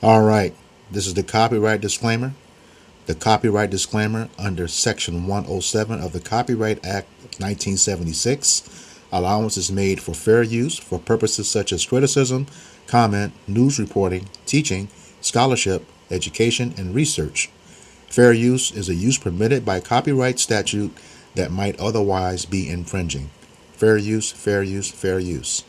All right, this is the copyright disclaimer. The copyright disclaimer under Section 107 of the Copyright Act of 1976. Allowance is made for fair use for purposes such as criticism, comment, news reporting, teaching, scholarship, education, and research. Fair use is a use permitted by copyright statute that might otherwise be infringing. Fair use, fair use, fair use.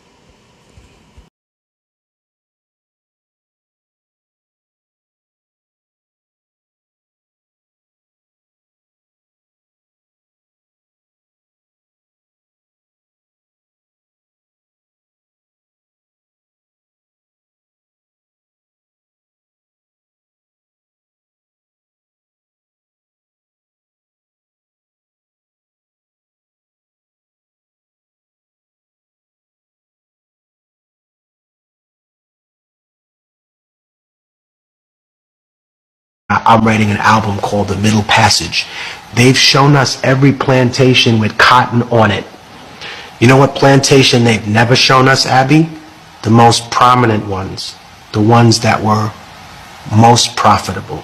I'm writing an album called The Middle Passage. They've shown us every plantation with cotton on it. You know what plantation they've never shown us, Abby? The most prominent ones. The ones that were most profitable.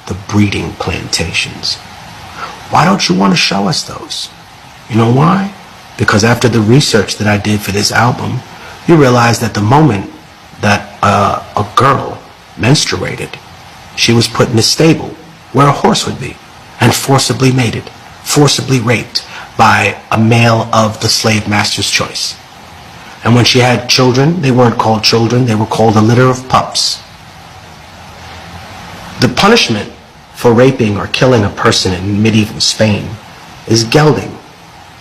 The breeding plantations. Why don't you want to show us those? You know why? Because after the research that I did for this album, you realize that the moment that a girl menstruated, she was put in a stable where a horse would be and forcibly mated, forcibly raped by a male of the slave master's choice. And when she had children, they weren't called children, they were called a litter of pups. The punishment for raping or killing a person in medieval Spain is gelding.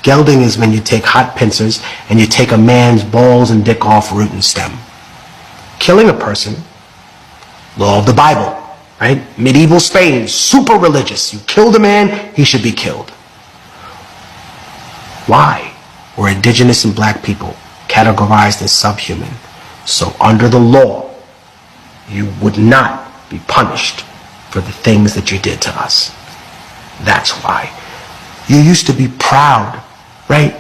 Gelding is when you take hot pincers and you take a man's balls and dick off root and stem. Killing a person, law of the Bible, right? Medieval Spain, super religious. You killed a man, he should be killed. Why were indigenous and black people categorized as subhuman? So under the law, you would not be punished for the things that you did to us. That's why. You used to be proud, right?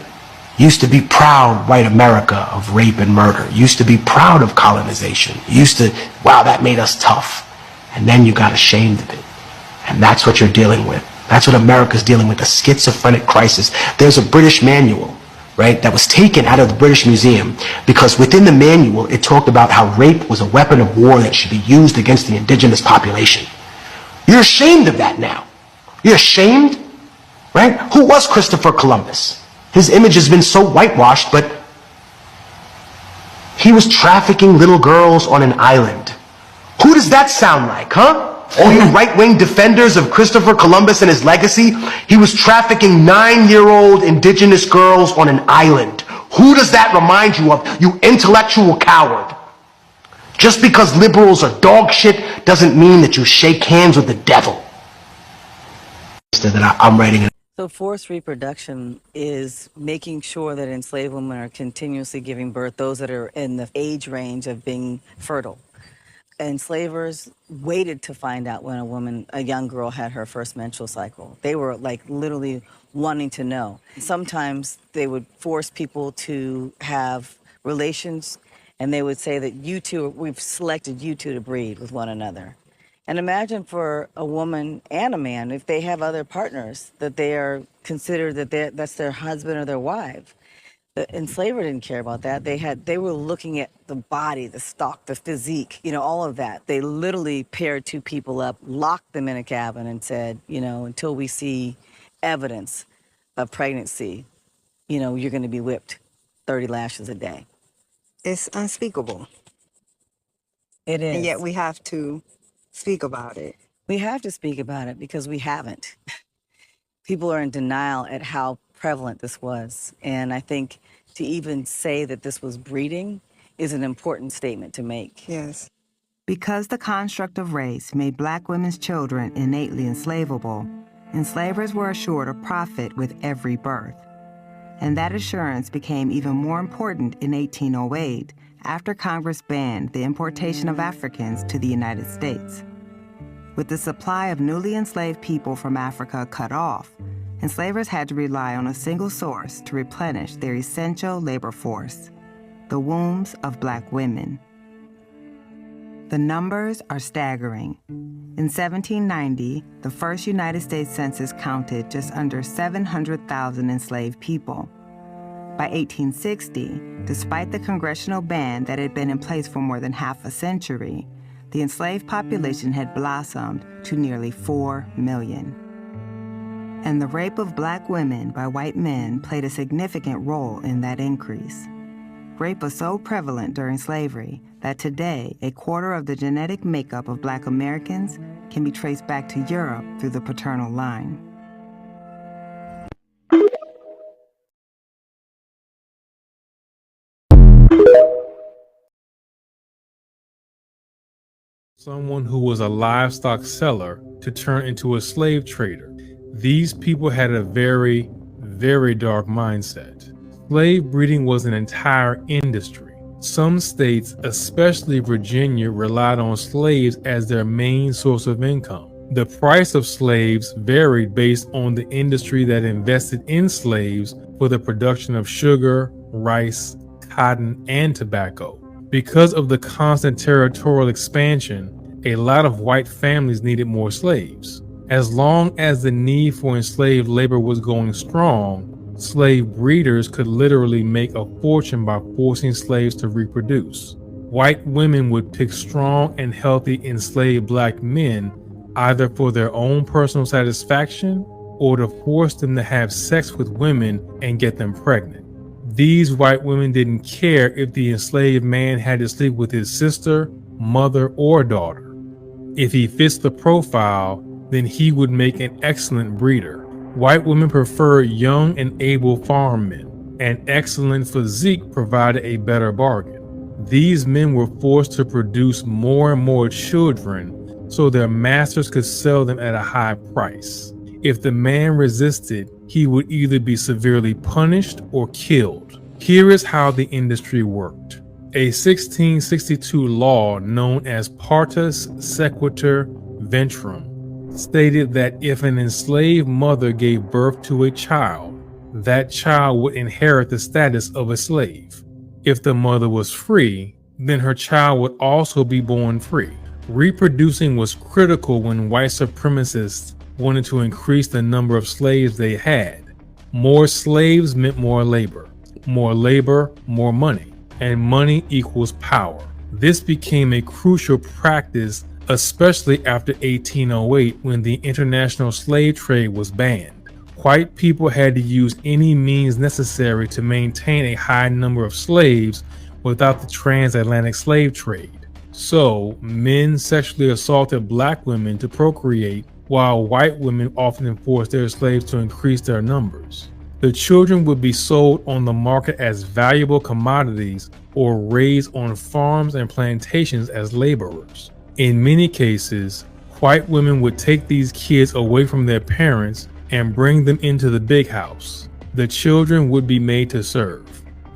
Used to be proud, white America, of rape and murder. Used to be proud of colonization. Used to, wow, that made us tough. And then you got ashamed of it. And that's what you're dealing with. That's what America's dealing with, a schizophrenic crisis. There's a British manual, right, that was taken out of the British Museum because within the manual it talked about how rape was a weapon of war that should be used against the indigenous population. You're ashamed of that now. You're ashamed, right? Who was Christopher Columbus? His image has been so whitewashed, but he was trafficking little girls on an island. Who does that sound like, huh? All you right-wing defenders of Christopher Columbus and his legacy, he was trafficking 9-year-old indigenous girls on an island. Who does that remind you of, you intellectual coward? Just because liberals are dog shit doesn't mean that you shake hands with the devil. That I'm writing. So forced reproduction is making sure that enslaved women are continuously giving birth, those that are in the age range of being fertile. Enslavers waited to find out when a young girl had her first menstrual cycle. They were like literally wanting to know. Sometimes they would force people to have relations and they would say that you two, we've selected you two to breed with one another. And imagine for a woman and a man, if they have other partners, that they are considered that's their husband or their wife. The enslaver didn't care about that. They were looking at the body, the stock, the physique, all of that. They literally paired two people up, locked them in a cabin and said, until we see evidence of pregnancy, you're going to be whipped 30 lashes a day. It's unspeakable. It is. And yet we have to speak about it. We have to speak about it because we haven't. People are in denial at how prevalent this was. And I think to even say that this was breeding is an important statement to make. Yes. Because the construct of race made black women's children innately enslavable, enslavers were assured a profit with every birth. And that assurance became even more important in 1808 after Congress banned the importation of Africans to the United States. With the supply of newly enslaved people from Africa cut off, enslavers had to rely on a single source to replenish their essential labor force, the wombs of black women. The numbers are staggering. In 1790, the first United States Census counted just under 700,000 enslaved people. By 1860, despite the congressional ban that had been in place for more than half a century, the enslaved population had blossomed to nearly 4 million. And the rape of black women by white men played a significant role in that increase. Rape was so prevalent during slavery that today a quarter of the genetic makeup of black Americans can be traced back to Europe through the paternal line. Someone who was a livestock seller to turn into a slave trader. These people had a very, very dark mindset. Slave breeding was an entire industry. Some states, especially Virginia, relied on slaves as their main source of income. The price of slaves varied based on the industry that invested in slaves for the production of sugar, rice, cotton, and tobacco. Because of the constant territorial expansion, a lot of white families needed more slaves. As long as the need for enslaved labor was going strong, slave breeders could literally make a fortune by forcing slaves to reproduce. White women would pick strong and healthy enslaved black men either for their own personal satisfaction or to force them to have sex with women and get them pregnant. These white women didn't care if the enslaved man had to sleep with his sister, mother, or daughter. If he fits the profile, then he would make an excellent breeder. White women preferred young and able farm men. An excellent physique provided a better bargain. These men were forced to produce more and more children so their masters could sell them at a high price. If the man resisted, he would either be severely punished or killed. Here is how the industry worked. A 1662 law known as Partus Sequitur Ventrum stated that if an enslaved mother gave birth to a child, that child would inherit the status of a slave. If the mother was free, then her child would also be born free. Reproducing was critical when white supremacists wanted to increase the number of slaves they had. More slaves meant more labor, more money, and money equals power. This became a crucial practice, especially after 1808 when the international slave trade was banned. White people had to use any means necessary to maintain a high number of slaves without the transatlantic slave trade. So, men sexually assaulted black women to procreate, while white women often forced their slaves to increase their numbers. The children would be sold on the market as valuable commodities or raised on farms and plantations as laborers. In many cases, white women would take these kids away from their parents and bring them into the big house. The children would be made to serve.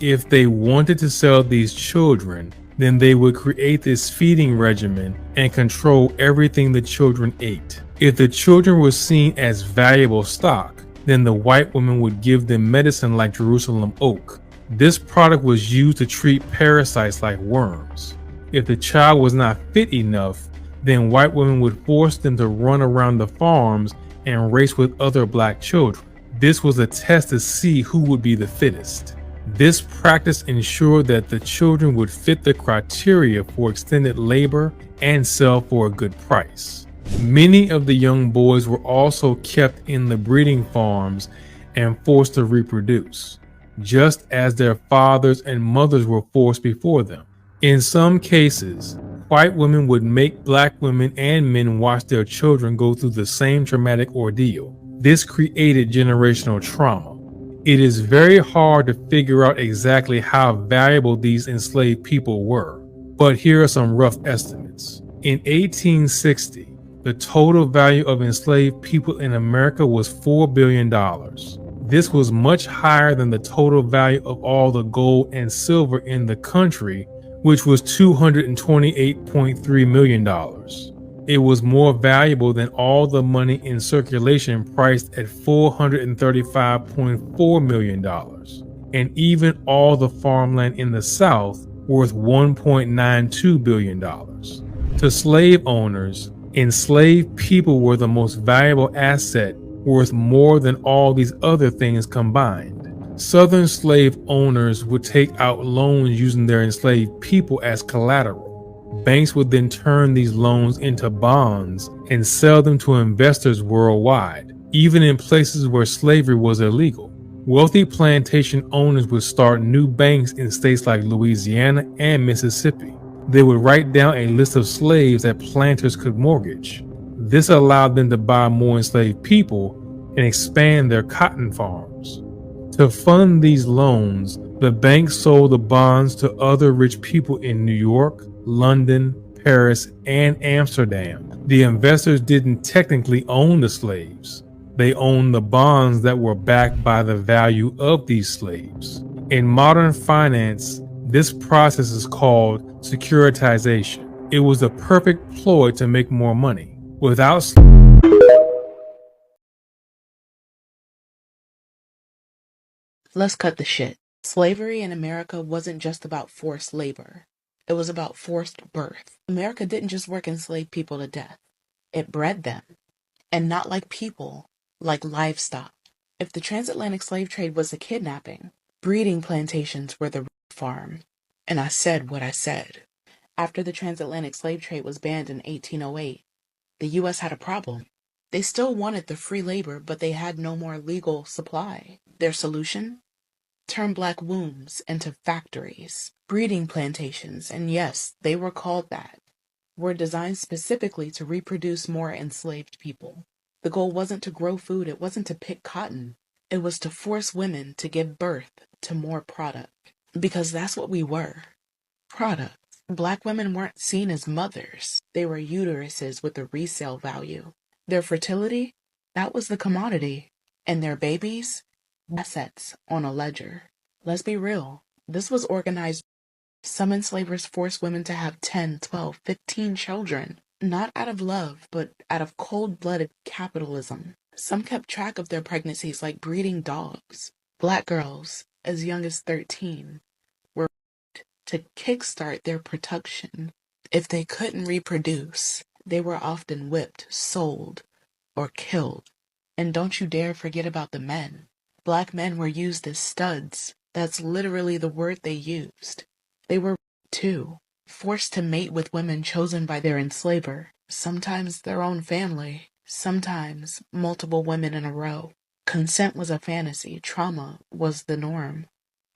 If they wanted to sell these children, then they would create this feeding regimen and control everything the children ate. If the children were seen as valuable stock, then the white woman would give them medicine like Jerusalem oak. This product was used to treat parasites like worms. If the child was not fit enough, then white women would force them to run around the farms and race with other black children. This was a test to see who would be the fittest. This practice ensured that the children would fit the criteria for extended labor and sell for a good price. Many of the young boys were also kept in the breeding farms and forced to reproduce, just as their fathers and mothers were forced before them. In some cases, white women would make black women and men watch their children go through the same traumatic ordeal. This created generational trauma. It is very hard to figure out exactly how valuable these enslaved people were, but here are some rough estimates. In 1860, the total value of enslaved people in America was $4 billion. This was much higher than the total value of all the gold and silver in the country, which was $228.3 million. It was more valuable than all the money in circulation priced at $435.4 million, and even all the farmland in the South worth $1.92 billion. To slave owners, enslaved people were the most valuable asset, worth more than all these other things combined. Southern slave owners would take out loans using their enslaved people as collateral. Banks would then turn these loans into bonds and sell them to investors worldwide, even in places where slavery was illegal. Wealthy plantation owners would start new banks in states like Louisiana and Mississippi. They would write down a list of slaves that planters could mortgage. This allowed them to buy more enslaved people and expand their cotton farms. To fund these loans, the bank sold the bonds to other rich people in New York, London, Paris, and Amsterdam. The investors didn't technically own the slaves. They owned the bonds that were backed by the value of these slaves. In modern finance, this process is called securitization. It was the perfect ploy to make more money. Without Let's cut the shit. Slavery in America wasn't just about forced labor. It was about forced birth. America didn't just work enslaved people to death. It bred them. And not like people, like livestock. If the transatlantic slave trade was a kidnapping, breeding plantations were the farm. And I said what I said. After the transatlantic slave trade was banned in 1808, the U.S. had a problem. They still wanted the free labor, but they had no more legal supply. Their solution? Turn black wombs into factories. Breeding plantations, and yes, they were called that, were designed specifically to reproduce more enslaved people. The goal wasn't to grow food, it wasn't to pick cotton. It was to force women to give birth to more product. Because that's what we were. Products. Black women weren't seen as mothers. They were uteruses with a resale value. Their fertility, that was the commodity. And their babies, assets on a ledger. Let's be real. This was organized. Some enslavers forced women to have 10, 12, 15 children. Not out of love, but out of cold-blooded capitalism. Some kept track of their pregnancies like breeding dogs. Black girls, as young as 13, were to kickstart their production. If they couldn't reproduce, they were often whipped, sold, or killed. And don't you dare forget about the men. Black men were used as studs. That's literally the word they used. They were, too, forced to mate with women chosen by their enslaver, sometimes their own family, sometimes multiple women in a row. Consent was a fantasy, trauma was the norm.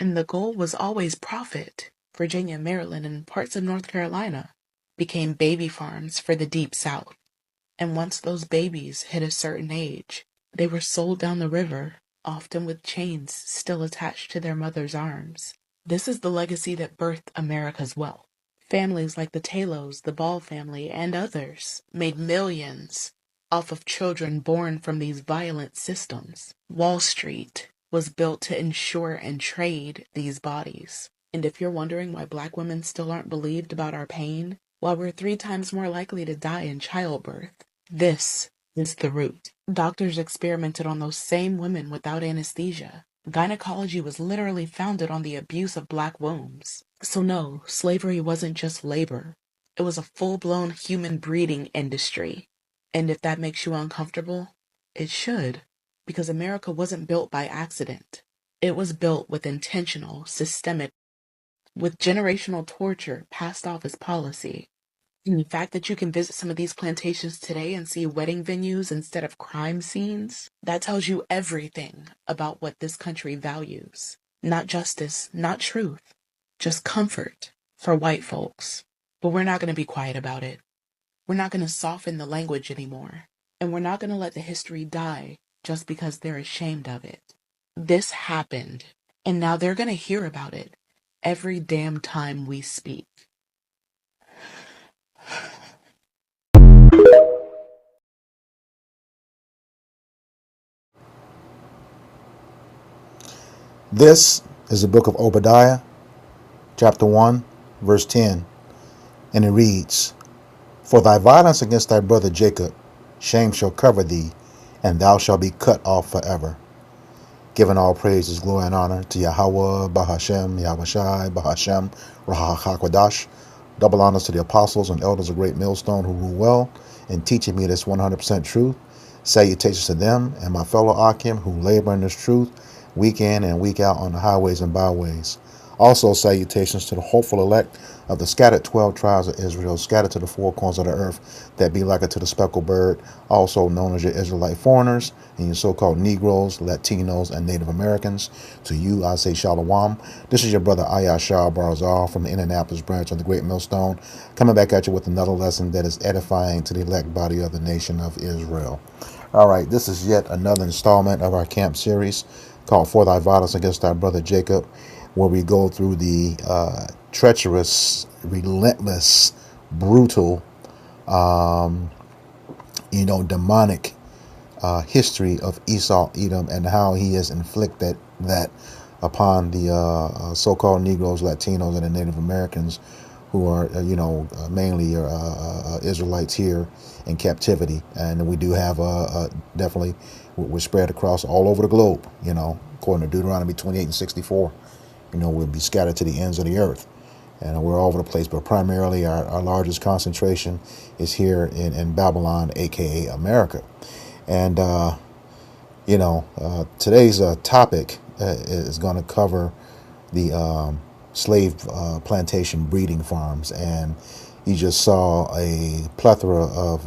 And the goal was always profit. Virginia, Maryland, and parts of North Carolina became baby farms for the Deep South. And once those babies hit a certain age, they were sold down the river, often with chains still attached to their mother's arms. This is the legacy that birthed America's wealth. Families like the Talos, the Ball family, and others made millions off of children born from these violent systems. Wall Street was built to insure and trade these bodies. And if you're wondering why Black women still aren't believed about our pain, while we're 3 times more likely to die in childbirth, this is the root. Doctors experimented on those same women without anesthesia. Gynecology was literally founded on the abuse of Black wombs. So no, slavery wasn't just labor. It was a full-blown human breeding industry. And if that makes you uncomfortable, it should, because America wasn't built by accident. It was built with intentional, systemic, with generational torture passed off as policy. And the fact that you can visit some of these plantations today and see wedding venues instead of crime scenes, that tells you everything about what this country values. Not justice, not truth, just comfort for white folks. But we're not going to be quiet about it. We're not going to soften the language anymore. And we're not going to let the history die just because they're ashamed of it. This happened, and now they're going to hear about it every damn time we speak. This is the book of Obadiah, chapter 1, verse 10, and it reads, For thy violence against thy brother Jacob, shame shall cover thee, and thou shalt be cut off forever. Giving all praises, glory, and honor to Yahweh, Bahashem, Yahushai, Bahashem, Rahach HaKodash, Double honors to the apostles and elders of Great Millstone who rule well in teaching me this 100% truth. Salutations to them and my fellow Akim who labor in this truth week in and week out on the highways and byways. Also, salutations to the hopeful elect of the scattered 12 tribes of Israel, scattered to the four corners of the earth, that be like unto the speckled bird, also known as your Israelite foreigners, and your so-called Negroes, Latinos, and Native Americans. To you, I say Shalom. This is your brother Ayashar Barzal from the Indianapolis branch of the Great Millstone, coming back at you with another lesson that is edifying to the elect body of the nation of Israel. All right, this is yet another installment of our camp series called For Thy Violence Against Thy Brother Jacob, where we go through the treacherous, relentless, brutal, demonic history of Esau, Edom, and how he has inflicted that upon the so-called Negroes, Latinos, and the Native Americans who are, mainly Israelites here in captivity. And we do have definitely, we're spread across all over the globe, according to Deuteronomy 28 and 64. We'll be scattered to the ends of the earth. And we're all over the place, but primarily our largest concentration is here in Babylon, aka America. And, today's topic is going to cover the slave plantation breeding farms. And you just saw a plethora of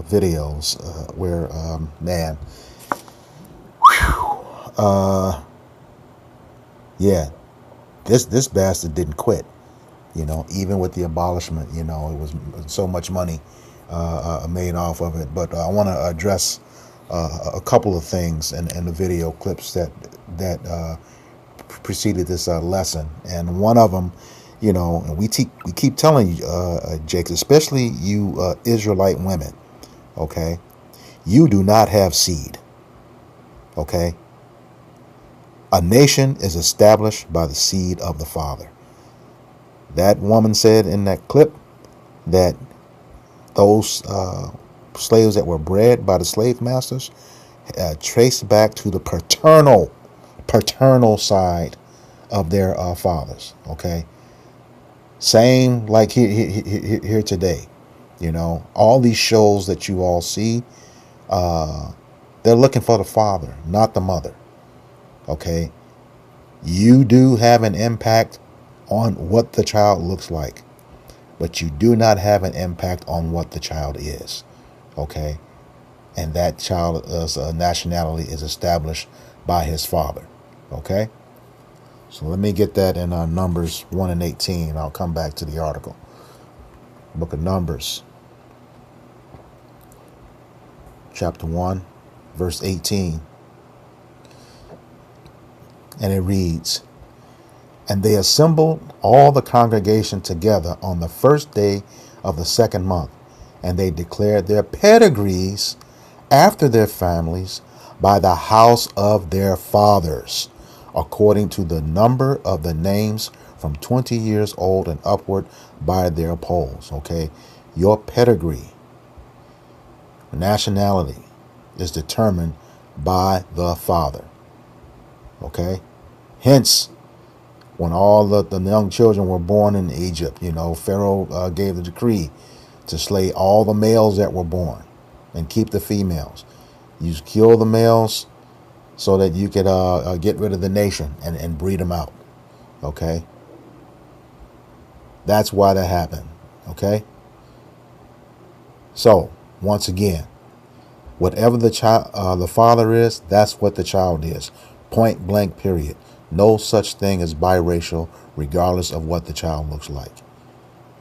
videos where, yeah, this bastard didn't quit. Even with the abolishment, it was so much money made off of it. But I want to address a couple of things in the video clips that preceded this lesson. And one of them, and we keep telling you, Jake, especially you Israelite women, okay, you do not have seed, okay? A nation is established by the seed of the father. That woman said in that clip that those slaves that were bred by the slave masters traced back to the paternal side of their fathers. Okay, same like here today. All these shows that you all see, they're looking for the father, not the mother. Okay, you do have an impact on what the child looks like, but you do not have an impact on what the child is. Okay, and that child's nationality is established by his father. Okay, so let me get that in Numbers 1 and 18. I'll come back to the article. Book of Numbers, chapter 1, verse 18. And it reads, "And they assembled all the congregation together on the first day of the second month, and they declared their pedigrees after their families by the house of their fathers, according to the number of the names from 20 years old and upward by their polls." Okay, your pedigree, nationality, is determined by the father. Okay, hence, when all the young children were born in Egypt, Pharaoh gave the decree to slay all the males that were born and keep the females. You kill the males so that you could get rid of the nation and breed them out. Okay, that's why that happened. Okay, so once again, whatever the father is, that's what the child is. Point blank, period. No such thing as biracial, regardless of what the child looks like.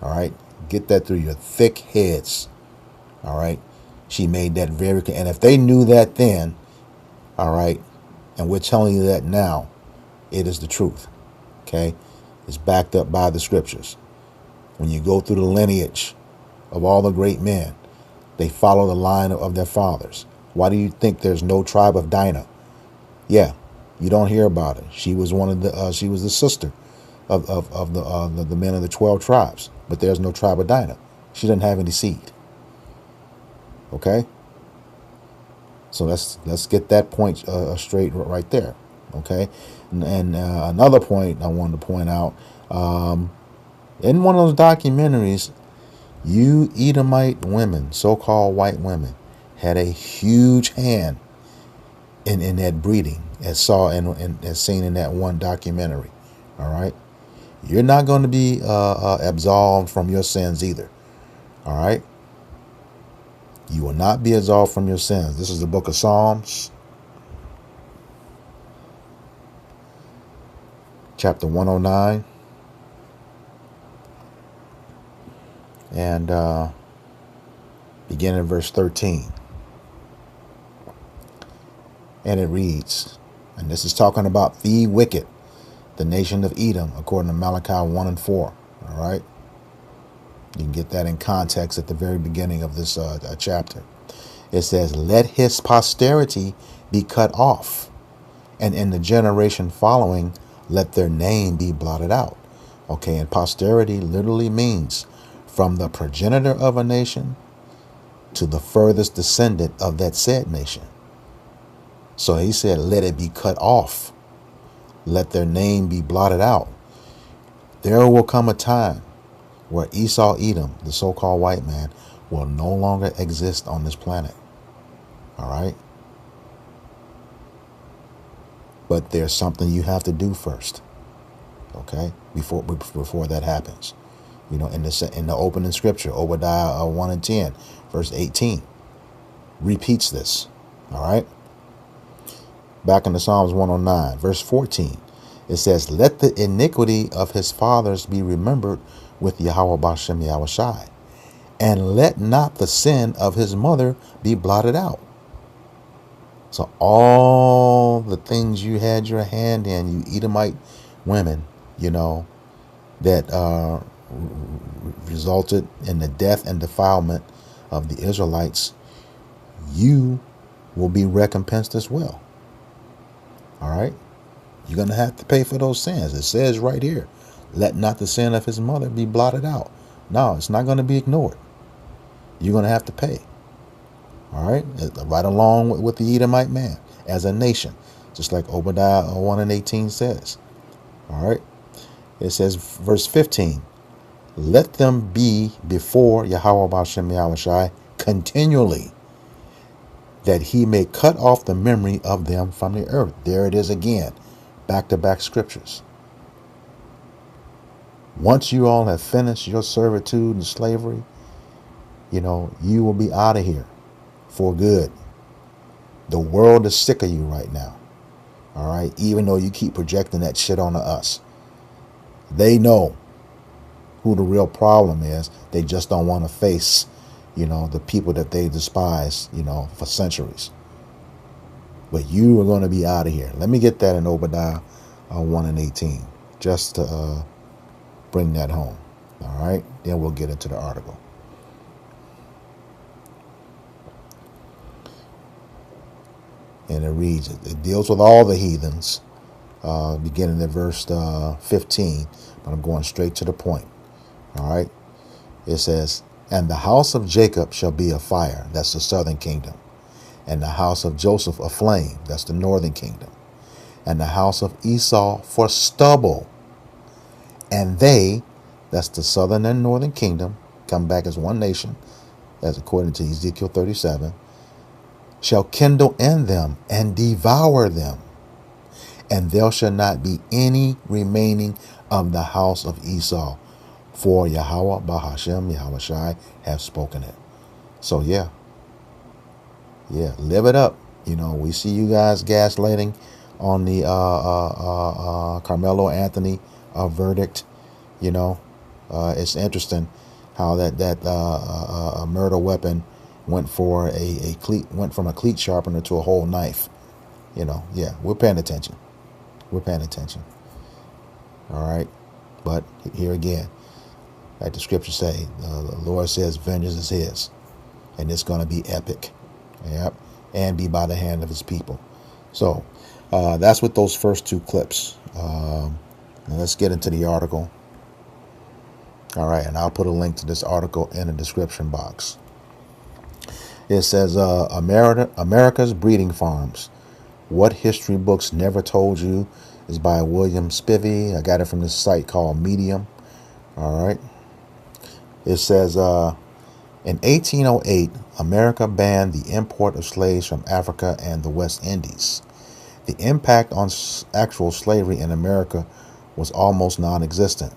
All right? Get that through your thick heads. All right? She made that very clear. And if they knew that then, all right, and we're telling you that now, it is the truth. Okay? It's backed up by the scriptures. When you go through the lineage of all the great men, they follow the line of their fathers. Why do you think there's no tribe of Dinah? Yeah. You don't hear about it. She was one of the. She was the sister of the men of the 12 tribes. But there's no tribe of Dinah. She doesn't have any seed. Okay. So let's get that point straight right there. Okay. And another point I wanted to point out. In one of those documentaries, you Edomite women, so-called white women, had a huge hand in that breeding, as saw as seen in that one documentary. All right, you're not going to be absolved from your sins either. All right, you will not be absolved from your sins. This is the book of Psalms, chapter 109, and beginning in verse 13. And it reads, and this is talking about the wicked, the nation of Edom, according to Malachi 1 and 4. All right. You can get that in context at the very beginning of this chapter. It says, let his posterity be cut off, and in the generation following, let their name be blotted out. Okay, and posterity literally means from the progenitor of a nation to the furthest descendant of that said nation. So he said, let it be cut off. Let their name be blotted out. There will come a time where Esau Edom, the so-called white man, will no longer exist on this planet. All right? But there's something you have to do first. Okay? Before that happens. You know, in the opening scripture, Obadiah 1 and 10, verse 18, repeats this. All right? Back in the Psalms 109, verse 14, it says, let the iniquity of his fathers be remembered with Yahweh Bashem Yahushai, and let not the sin of his mother be blotted out. So all the things you had your hand in, you Edomite women, you know, that resulted in the death and defilement of the Israelites, you will be recompensed as well. All right? You're going to have to pay for those sins. It says right here, let not the sin of his mother be blotted out. No, it's not going to be ignored. You're going to have to pay. All right? Right along with the Edomite man as a nation, just like Obadiah 1 and 18 says. All right? It says, verse 15, let them be before Yahweh Bashem Yahushai continually, that he may cut off the memory of them from the earth. There it is again. Back-to-back scriptures. Once you all have finished your servitude and slavery, you know, you will be out of here for good. The world is sick of you right now. All right? Even though you keep projecting that shit onto us. They know who the real problem is. They just don't want to face, you know, the people that they despise, you know, for centuries. But you are going to be out of here. Let me get that in Obadiah 1 and 18, just to bring that home. All right? Then we'll get into the article. And it reads, it deals with all the heathens, beginning at verse 15, but I'm going straight to the point. All right? It says, and the house of Jacob shall be a fire. That's the southern kingdom. And the house of Joseph a flame. That's the northern kingdom. And the house of Esau for stubble. And they, that's the southern and northern kingdom, come back as one nation, as according to Ezekiel 37, shall kindle in them and devour them. And there shall not be any remaining of the house of Esau. For Yahweh Bahashem Yahushai have spoken it. So yeah, live it up. You know, we see you guys gaslighting on the Carmelo Anthony verdict. You know, it's interesting how that murder weapon went for a cleat, went from a cleat sharpener to a whole knife. You know, yeah, we're paying attention. We're paying attention. All right, but here again, like the scriptures say, the Lord says, vengeance is his, and it's going to be epic. Yep. And be by the hand of his people. So that's with those first two clips. Now let's get into the article. All right, and I'll put a link to this article in the description box. It says, America's Breeding Farms. What History Books Never Told You is by William Spivey. I got it from this site called Medium. All right. It says in 1808, America banned the import of slaves from Africa and the West Indies. The impact on actual slavery in America was almost non existent.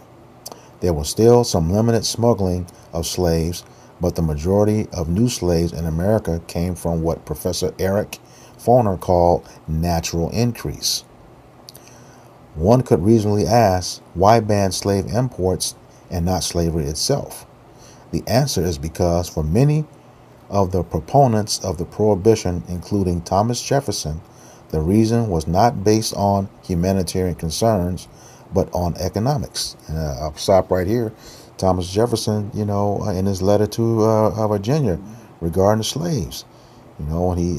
There was still some limited smuggling of slaves, but the majority of new slaves in America came from what Professor Eric Foner called natural increase. One could reasonably ask, why ban slave imports and not slavery itself? The answer is because for many of the proponents of the prohibition, including Thomas Jefferson, the reason was not based on humanitarian concerns, but on economics. And I'll stop right here. Thomas Jefferson, in his letter to Virginia regarding the slaves, when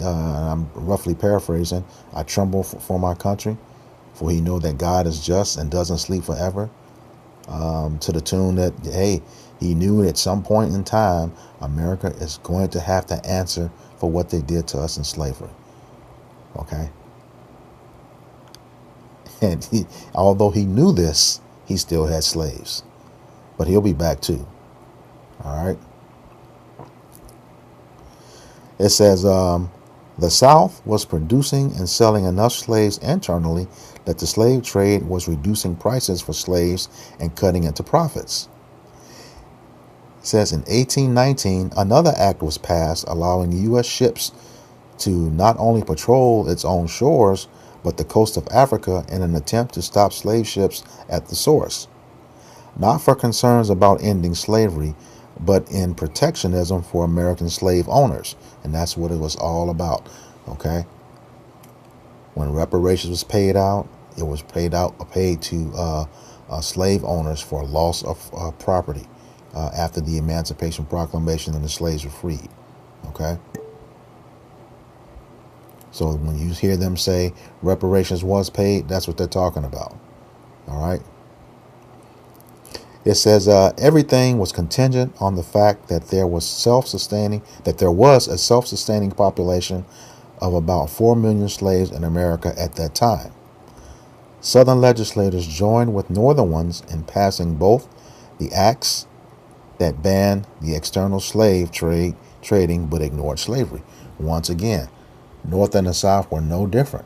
I'm roughly paraphrasing, I tremble for my country, for he know that God is just and doesn't sleep forever. To the tune that, hey, he knew at some point in time, America is going to have to answer for what they did to us in slavery. Okay? And although he knew this, he still had slaves. But he'll be back too. All right? It says, the South was producing and selling enough slaves internally that the slave trade was reducing prices for slaves and cutting into profits. It says in 1819, another act was passed allowing U.S. ships to not only patrol its own shores, but the coast of Africa in an attempt to stop slave ships at the source. Not for concerns about ending slavery, but in protectionism for American slave owners. And that's what it was all about. Okay? When reparations was paid out, it was paid to slave owners for loss of property after the Emancipation Proclamation and the slaves were freed. Okay? So when you hear them say reparations was paid, that's what they're talking about. All right? It says everything was contingent on the fact that there was a self-sustaining population of about 4 million slaves in America at that time. Southern legislators joined with Northern ones in passing both the acts that banned the external slave trading but ignored slavery. Once again, North and the South were no different.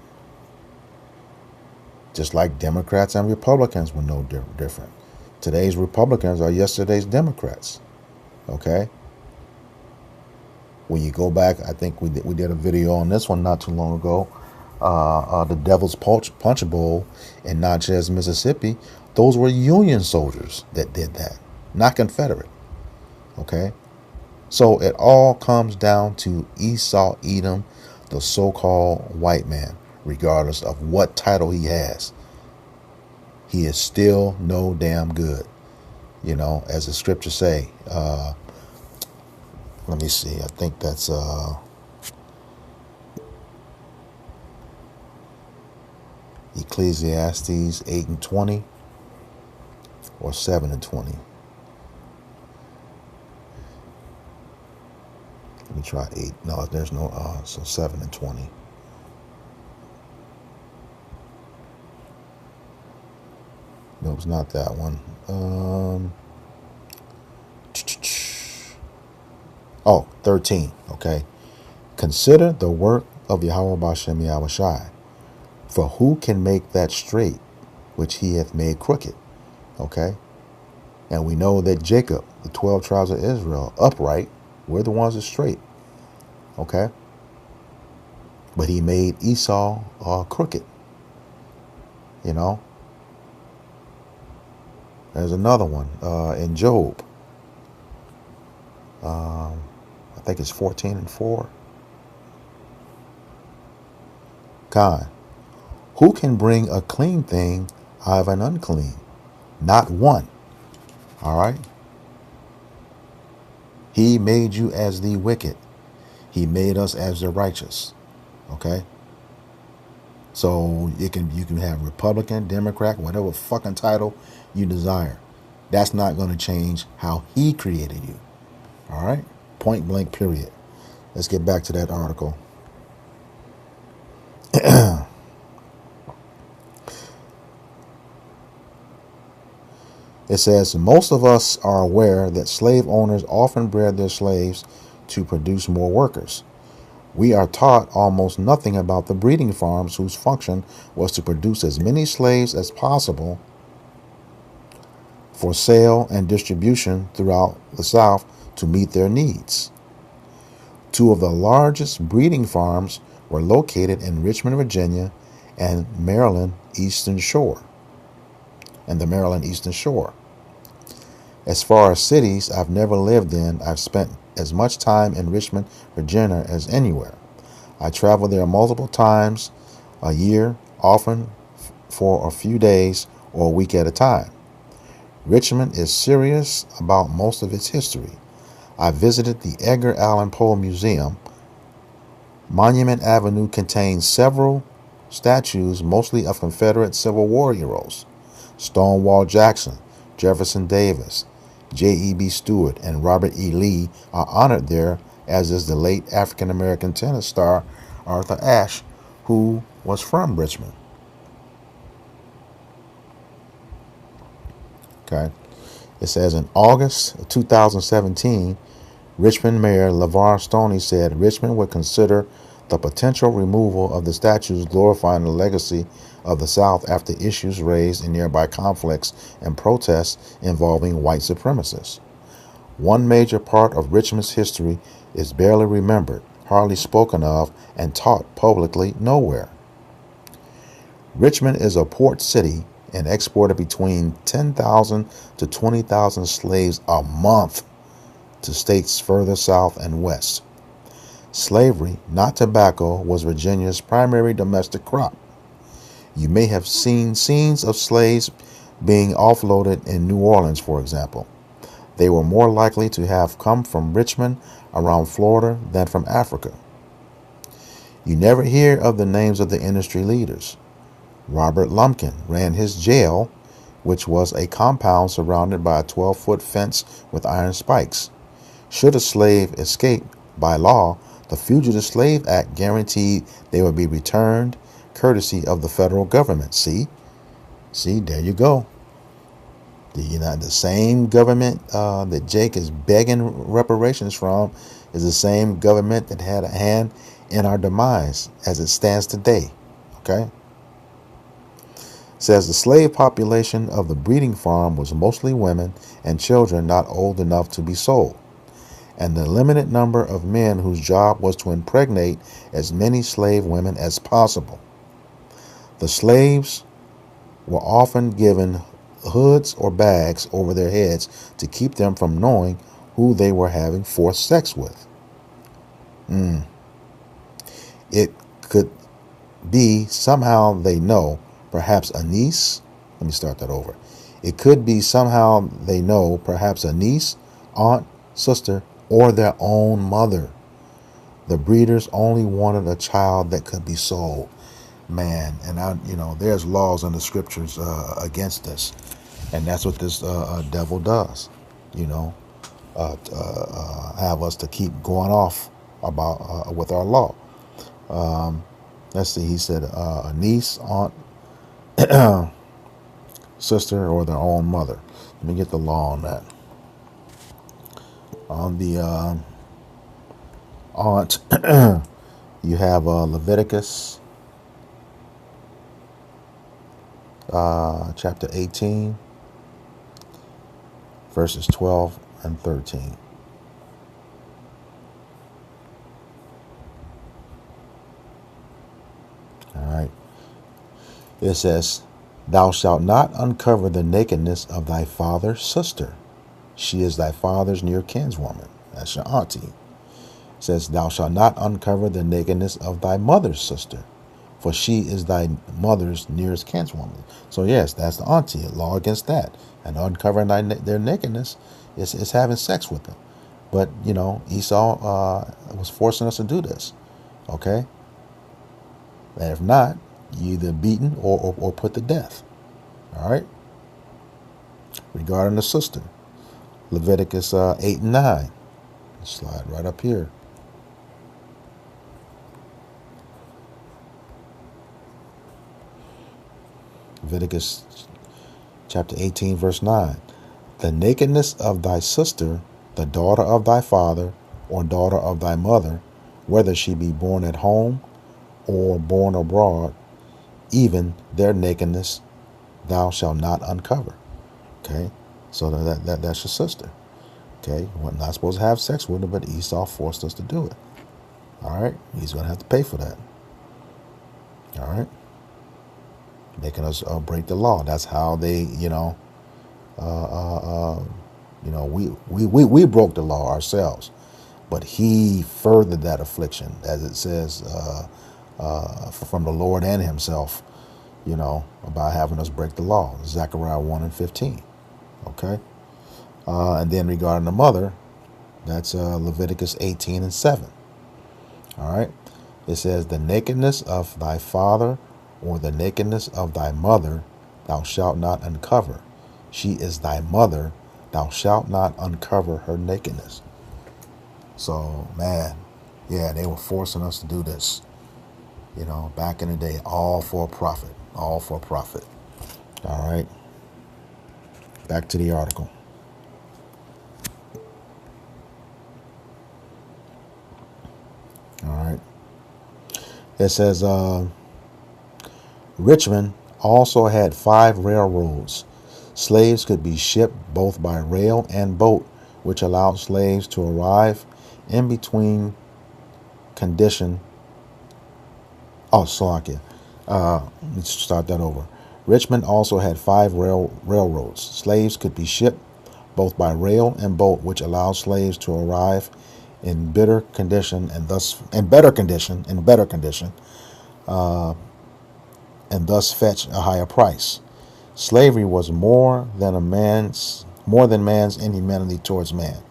Just like Democrats and Republicans were no different. Today's Republicans are yesterday's Democrats. Okay? When you go back, I think we did a video on this one not too long ago. The Devil's Punch Bowl in Natchez, Mississippi. Those were Union soldiers that did that, not Confederate. Okay? So it all comes down to Esau Edom, the so-called white man, regardless of what title he has. He is still no damn good. As the scriptures say, let me see, I think that's Ecclesiastes 8:20 or 7:20. Let me try 8. No, there's no, so 7:20. No, it's not that one. 13. Okay. Consider the work of Yahweh Bashem Yahushai, for who can make that straight which he hath made crooked? Okay. And we know that Jacob, the 12 tribes of Israel, upright, we're the ones that straight. Okay. But he made Esau crooked. There's another one in Job. I think it's 14:4. God, who can bring a clean thing out of an unclean? Not one. All right. He made you as the wicked. He made us as the righteous. Okay. So you can have Republican, Democrat, whatever fucking title you desire. That's not going to change how he created you. All right? Point blank, period. Let's get back to that article. It says, most of us are aware that slave owners often bred their slaves to produce more workers. We are taught almost nothing about the breeding farms whose function was to produce as many slaves as possible for sale and distribution throughout the South to meet their needs. Two of the largest breeding farms were located in Richmond, Virginia, and Maryland Eastern Shore. And the Maryland Eastern Shore. As far as cities I've never lived in, I've spent as much time in Richmond, Virginia as anywhere. I travel there multiple times a year, often for a few days or a week at a time. Richmond is serious about most of its history. I visited the Edgar Allan Poe Museum. Monument Avenue contains several statues, mostly of Confederate Civil War heroes. Stonewall Jackson, Jefferson Davis, J.E.B. Stuart, and Robert E. Lee are honored there, as is the late African-American tennis star Arthur Ashe, who was from Richmond. Okay. It says in August 2017, Richmond Mayor LeVar Stoney said Richmond would consider the potential removal of the statues glorifying the legacy of the South after issues raised in nearby conflicts and protests involving white supremacists. One major part of Richmond's history is barely remembered, hardly spoken of, and taught publicly nowhere. Richmond is a port city and exported between 10,000 to 20,000 slaves a month to states further south and west. Slavery, not tobacco, was Virginia's primary domestic crop. You may have seen scenes of slaves being offloaded in New Orleans, for example. They were more likely to have come from Richmond around Florida than from Africa. You never hear of the names of the industry leaders. Robert Lumpkin ran his jail, which was a compound surrounded by a 12-foot fence with iron spikes. Should a slave escape, by law, the Fugitive Slave Act guaranteed they would be returned, courtesy of the federal government. See, there you go. The same government that Jake is begging reparations from is the same government that had a hand in our demise as it stands today. Okay? It says the slave population of the breeding farm was mostly women and children not old enough to be sold, and the limited number of men whose job was to impregnate as many slave women as possible. The slaves were often given hoods or bags over their heads to keep them from knowing who they were having forced sex with. It could be somehow they know, perhaps a niece. Let me start that over. It could be somehow they know, perhaps a niece, aunt, sister, or their own mother. The breeders only wanted a child that could be sold. Man, and there's laws in the scriptures against this, and that's what this devil does. Have us to keep going off about with our law. Let's see. He said a niece, aunt, sister, or their own mother. Let me get the law on that. On the aunt, you have Leviticus chapter 18, verses 12 and 13. All right. It says, "Thou shalt not uncover the nakedness of thy father's sister. She is thy father's near kinswoman." That's your auntie. It says, "Thou shalt not uncover the nakedness of thy mother's sister, for she is thy mother's nearest kinswoman." So yes, that's the auntie. Law against that. And uncovering their nakedness is having sex with them. But, Esau was forcing us to do this. Okay? And if not, you either beaten or put to death. All right? Regarding the sister, Leviticus 8 and 9. Slide right up here. Leviticus chapter 18, verse 9. The nakedness of thy sister, the daughter of thy father, or daughter of thy mother, whether she be born at home or born abroad, even their nakedness thou shalt not uncover. Okay, so that's your sister. Okay, we're not supposed to have sex with her, but Esau forced us to do it. All right, he's going to have to pay for that. All right, making us break the law. That's how they, we broke the law ourselves, but he furthered that affliction, as it says, from the Lord and Himself, about having us break the law. Zechariah 1:15. Okay, and then regarding the mother, that's Leviticus 18:7. All right. It says, the nakedness of thy father or the nakedness of thy mother thou shalt not uncover. She is thy mother. Thou shalt not uncover her nakedness. So, man, yeah, they were forcing us to do this. Back in the day, all for profit. All for profit. All right. Back to the article. All right. It says, Richmond also had 5 railroads. Slaves could be shipped both by rail and boat, which allowed slaves to arrive in between condition. Oh, Slovakia. Let's start that over. Richmond also had 5 railroads. Slaves could be shipped both by rail and boat, which allowed slaves to arrive in better condition and thus fetch a higher price. Slavery was more than man's inhumanity towards man.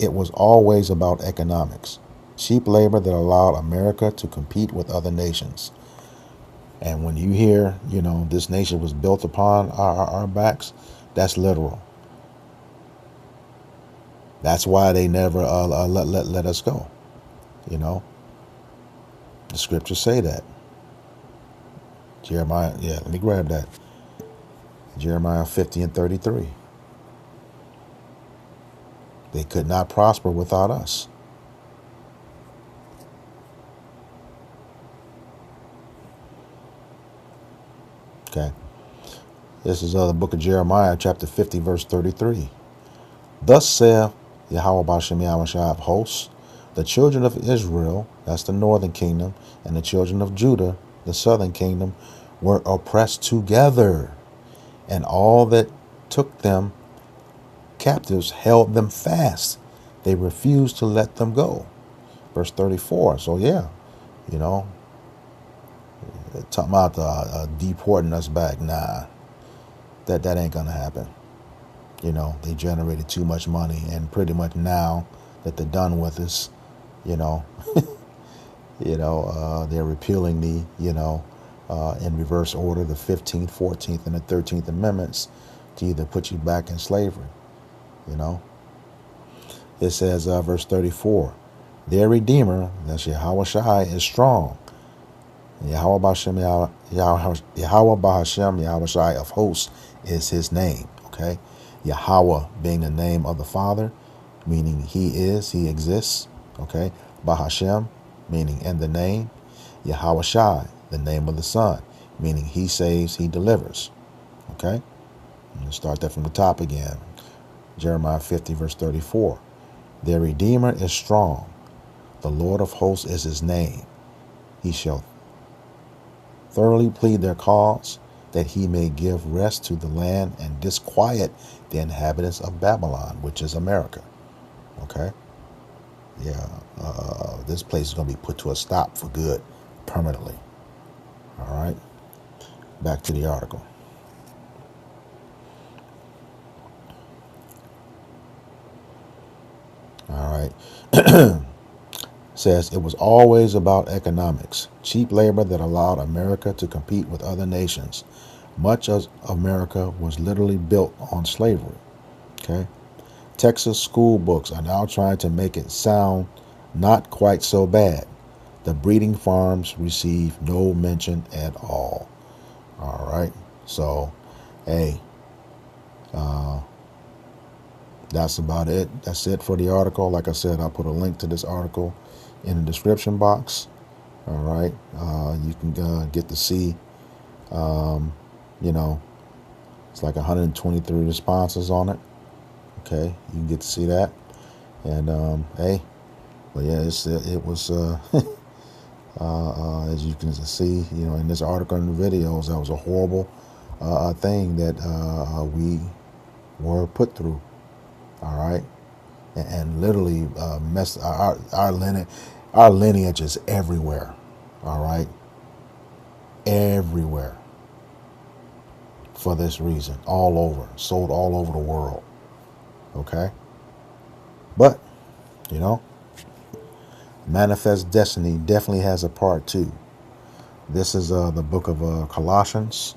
It was always about economics. Cheap labor that allowed America to compete with other nations. And when you hear, this nation was built upon our backs, that's literal. That's why they never let us go. The scriptures say that. Jeremiah, let me grab that. Jeremiah 50:33. They could not prosper without us. Okay. This is the book of Jeremiah, chapter 50, verse 33. Thus saith Yahweh Bashem Yahushua of hosts, the children of Israel, that's the northern kingdom, and the children of Judah, the southern kingdom, were oppressed together, and all that took them captives held them fast. They refused to let them go. Verse 34. So yeah, talking about deporting us back. Nah, that ain't gonna happen. They generated too much money, and pretty much now that they're done with us, they're repealing the, in reverse order, the 15th, 14th, and the 13th Amendments to either put you back in slavery. It says, verse 34, their Redeemer, that's Yahweh Shai, is strong. Yahweh Bahashem Yahweh Shai of hosts is his name. Okay, Yahweh being the name of the Father, meaning he exists. Okay, Bahashem meaning in the name. Yahweh Shai, the name of the Son, meaning he saves, he delivers. Okay, I'm going to start that from the top again. Jeremiah 50 verse 34. Their Redeemer is strong. The Lord of hosts is his name. He shall thoroughly plead their cause, that he may give rest to the land and disquiet the inhabitants of Babylon, which is America. Okay? Yeah, this place is going to be put to a stop for good, permanently. All right? Back to the article. All right. Says it was always about economics, cheap labor that allowed America to compete with other nations. Much of America was literally built on slavery. Okay, Texas school books are now trying to make it sound not quite so bad. The breeding farms receive no mention at all. All right, so hey, That's about it. That's it for the article. Like I said, I'll put a link to this article in the description box. All right. You can get to see, you know, it's like 123 responses on it. Okay. You can get to see that. And, hey, well, yeah, it was, as you can see, you know, in this article and the videos, that was a horrible thing that we were put through. All right. And literally messed our lineage. Our lineage is everywhere. All right. Everywhere. For this reason. All over. Sold all over the world. Okay. But, you know, Manifest Destiny definitely has a part two. This is the book of Colossians,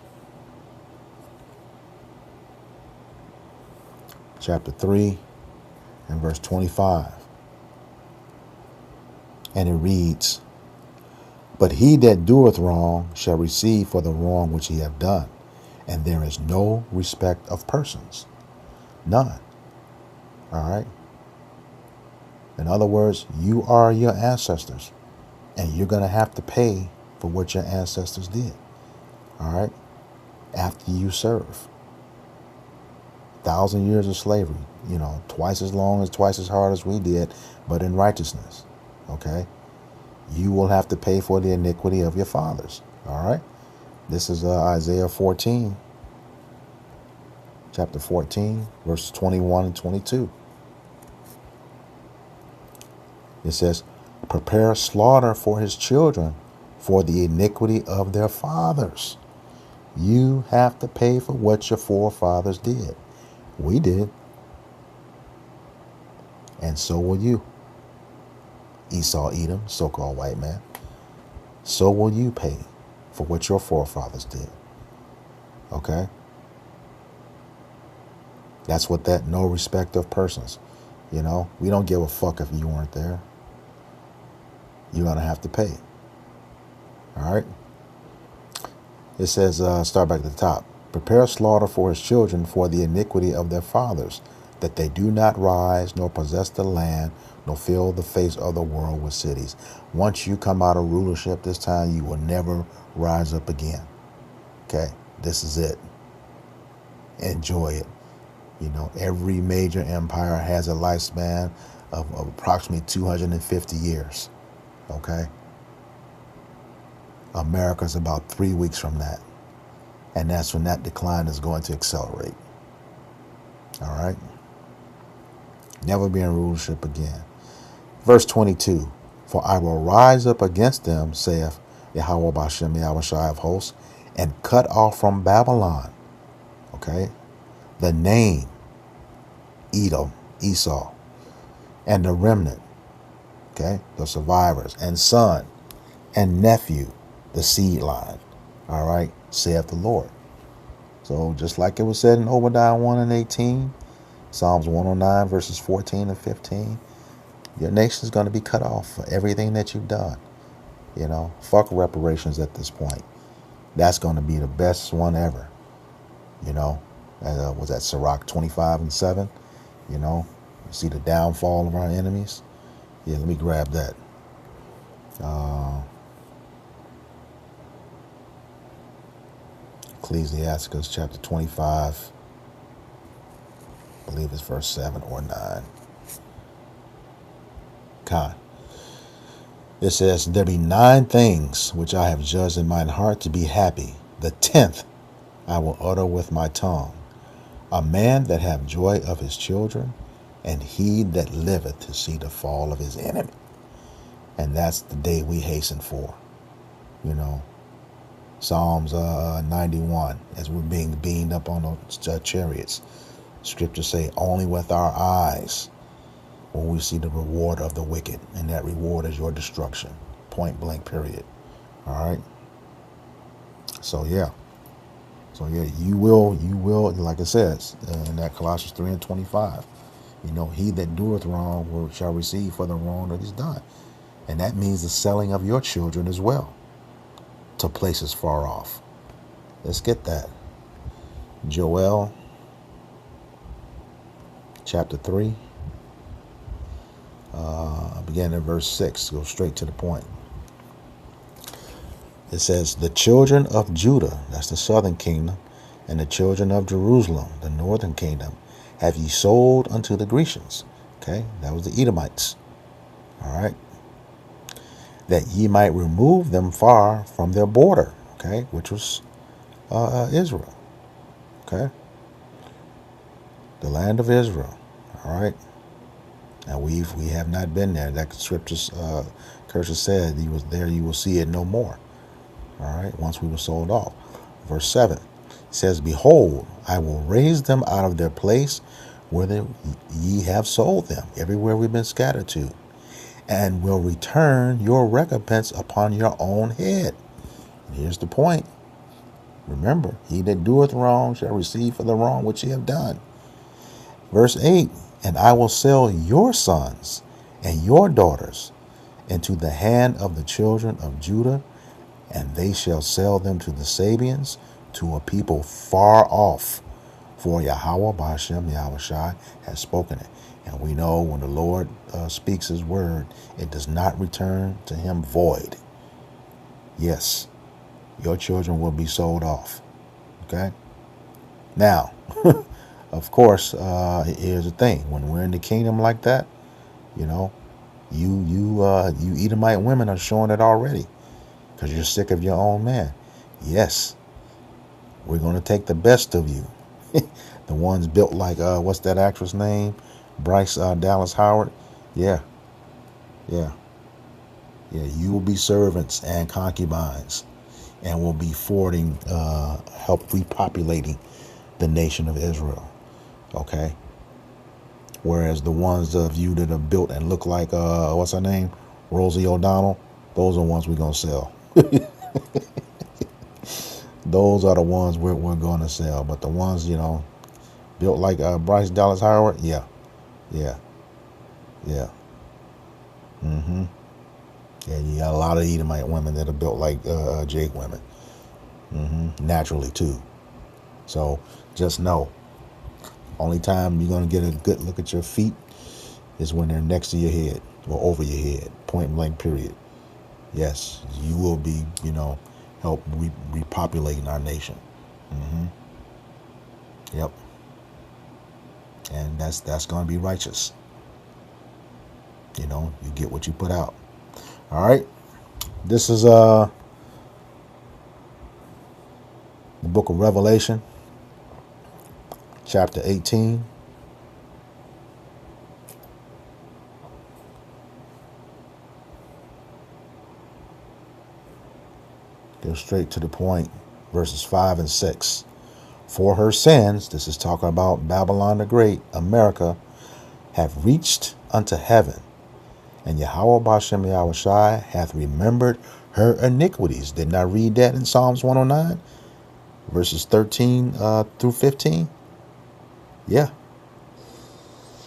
chapter 3 and verse 25. And it reads, But he that doeth wrong shall receive for the wrong which he hath done. And there is no respect of persons. None. All right. In other words, you are your ancestors. And you're going to have to pay for what your ancestors did. All right. After you serve. 1,000 years of slavery. You know, twice as long as twice as hard as we did, but in righteousness. Okay. You will have to pay for the iniquity of your fathers. All right. This is Isaiah 14, chapter 14, verses 21 and 22. It says, Prepare slaughter for his children for the iniquity of their fathers. You have to pay for what your forefathers did. We did. And so will you. Esau, Edom, so-called white man. So will you pay for what your forefathers did. Okay? That's what that no respect of persons. You know, we don't give a fuck if you weren't there. You're going to have to pay. All right? It says, start back at the top. Prepare slaughter for his children for the iniquity of their fathers, that they do not rise, nor possess the land, nor fill the face of the world with cities. Once you come out of rulership this time, you will never rise up again. Okay? This is it. Enjoy it. You know, every major empire has a lifespan of approximately 250 years. Okay? America's about 3 weeks from that. And that's when that decline is going to accelerate. All right? Never be in rulership again. Verse 22. For I will rise up against them, saith Yahweh Bashem, Yahweh Shai of hosts, and cut off from Babylon. Okay? The name, Edom, Esau, and the remnant. Okay? The survivors, and son, and nephew, the seed line. All right? Saith the Lord. So just like it was said in Obadiah 1 and 18, Psalms 109 verses 14 and 15, your nation is going to be cut off for everything that you've done. You know, fuck reparations at this point. That's going to be the best one ever. You know, was that Sirach 25 and 7? You know, you see the downfall of our enemies. Yeah, let me grab that. Ecclesiasticus chapter 25, I believe it's verse 7 or 9. Con. It says, There be 9 things which I have judged in mine heart to be happy. The 10th I will utter with my tongue. A man that have joy of his children, and he that liveth to see the fall of his enemy. And that's the day we hasten for. You know, Psalms 91, as we're being beamed up on those chariots. Scriptures say, only with our eyes will we see the reward of the wicked, and that reward is your destruction. Point blank, period. All right. So yeah, you will, like it says in that Colossians 3 and 25. You know, he that doeth wrong shall receive for the wrong that is done, and that means the selling of your children as well to places far off. Let's get that. Joel chapter 3, beginning in verse 6. Go straight to the point. It says, the children of Judah, that's the southern kingdom, and the children of Jerusalem, the northern kingdom, have ye sold unto the Grecians. Okay, that was the Edomites. All right. That ye might remove them far from their border. Okay, which was Israel. Okay, the land of Israel. All right. Now we have not been there. That scriptures Curses said he was there. You will see it no more. All right. Once we were sold off. Verse 7 says, behold, I will raise them out of their place whither ye have sold them, everywhere we've been scattered to, and will return your recompense upon your own head. And here's the point. Remember, he that doeth wrong shall receive for the wrong which he have done. Verse 8, and I will sell your sons and your daughters into the hand of the children of Judah, and they shall sell them to the Sabians, to a people far off. For Yahweh Ba'ashem Yahushai has spoken it. And we know when the Lord speaks his word, it does not return to him void. Yes, your children will be sold off. Okay? Now, of course, here's the thing. When we're in the kingdom like that, you know, you Edomite women are showing it already because you're sick of your own man. Yes, we're going to take the best of you. The ones built like, what's that actress name? Bryce Dallas Howard. Yeah. You will be servants and concubines and will be forwarding, help repopulating the nation of Israel. Okay. Whereas the ones of you that are built and look like, what's her name? Rosie O'Donnell. Those are the ones we're going to sell. Those are the ones we're going to sell. But the ones, built like Bryce Dallas Howard, yeah. Yeah, you got a lot of Edomite women that are built like Jake women. Naturally, too. So just know, only time you're going to get a good look at your feet is when they're next to your head or over your head, point blank, period. Yes, you will be, help repopulating our nation. Yep. And that's going to be righteous. You get what you put out. All right. This is the book of Revelation, chapter 18. Go straight to the point, verses 5 and 6. For her sins, this is talking about Babylon the Great, America, have reached unto heaven, and Yahweh Ba'ashem Yahushai hath remembered her iniquities. Didn't I read that in Psalms 109, verses 13 through 15? Yeah.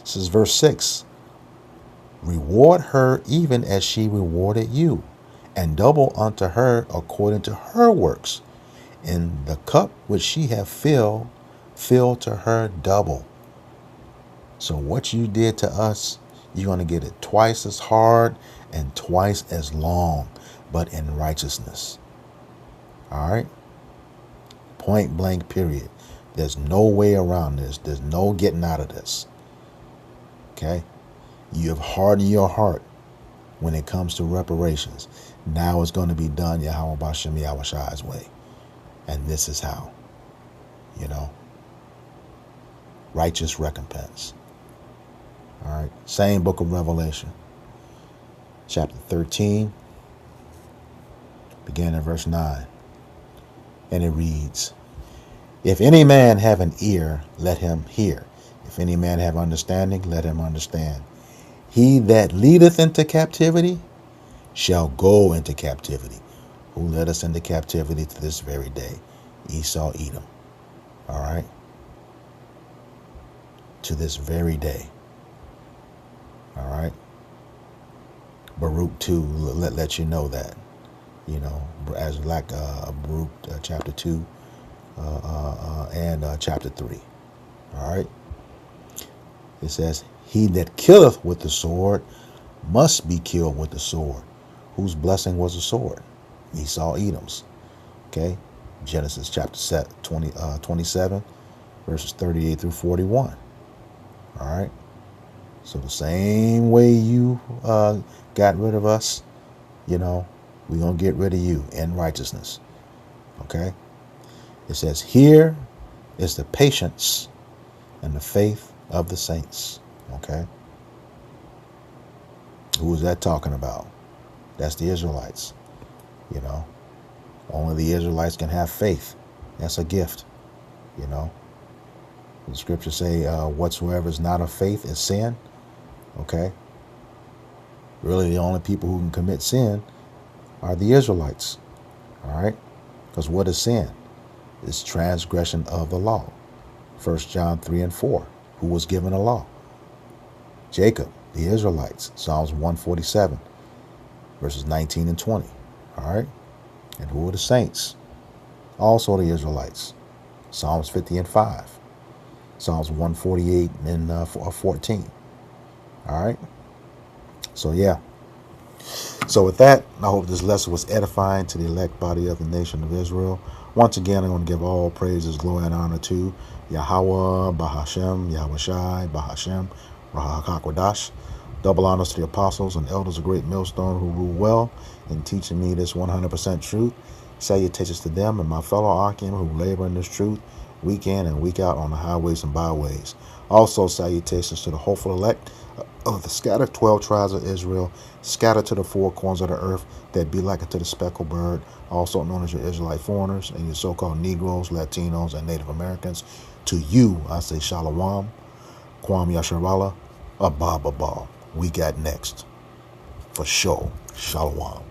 This is verse 6. Reward her even as she rewarded you, and double unto her according to her works. In the cup which she hath filled, fill to her double. So what you did to us, you're going to get it twice as hard and twice as long, but in righteousness. All right? Point blank, period. There's no way around this. There's no getting out of this. Okay? You have hardened your heart when it comes to reparations. Now it's going to be done Yahweh Ba'ashem Yahushai's way. And this is how. Righteous recompense. All right. Same book of Revelation. Chapter 13. Beginning in verse 9. And it reads, if any man have an ear, let him hear. If any man have understanding, let him understand. He that leadeth into captivity shall go into captivity. Who led us into captivity to this very day? Esau, Edom. All right? To this very day. All right? Baruch 2 let you know that. As like Baruch chapter 2 and chapter 3. All right? It says, he that killeth with the sword must be killed with the sword. Whose blessing was the sword? Esau, Edom's. Okay, Genesis chapter 27, verses 38 through 41. All right. So the same way you got rid of us, we're going to get rid of you in righteousness. Okay. It says, here is the patience and the faith of the saints. Okay. Who is that talking about? That's the Israelites. Only the Israelites can have faith. That's a gift. The scriptures say, whatsoever is not of faith is sin. Okay. Really, the only people who can commit sin are the Israelites. All right. Because what is sin? It's transgression of the law. 1 John 3 and 4. Who was given a law? Jacob, the Israelites. Psalms 147, verses 19 and 20. All right. And who are the saints? Also the Israelites. Psalms 50 and 5. Psalms 148 and 14. All right. So, yeah. So with that, I hope this lesson was edifying to the elect body of the nation of Israel. Once again, I'm going to give all praises, glory, and honor to Yahweh, Bahashem, Yahweh Shai, Bahashem, Rahakwadash. Double honors to the apostles and elders of Great Millstone who rule well in teaching me this 100% truth. Salutations to them and my fellow Archium who labor in this truth week in and week out on the highways and byways. Also, salutations to the hopeful elect of the scattered 12 tribes of Israel, scattered to the four corners of the earth, that be like unto the speckled bird, also known as your Israelite foreigners and your so-called Negroes, Latinos, and Native Americans. To you, I say Shalom, Kwam Yasharala, Abba Baba. We got next. For sure. Shalom.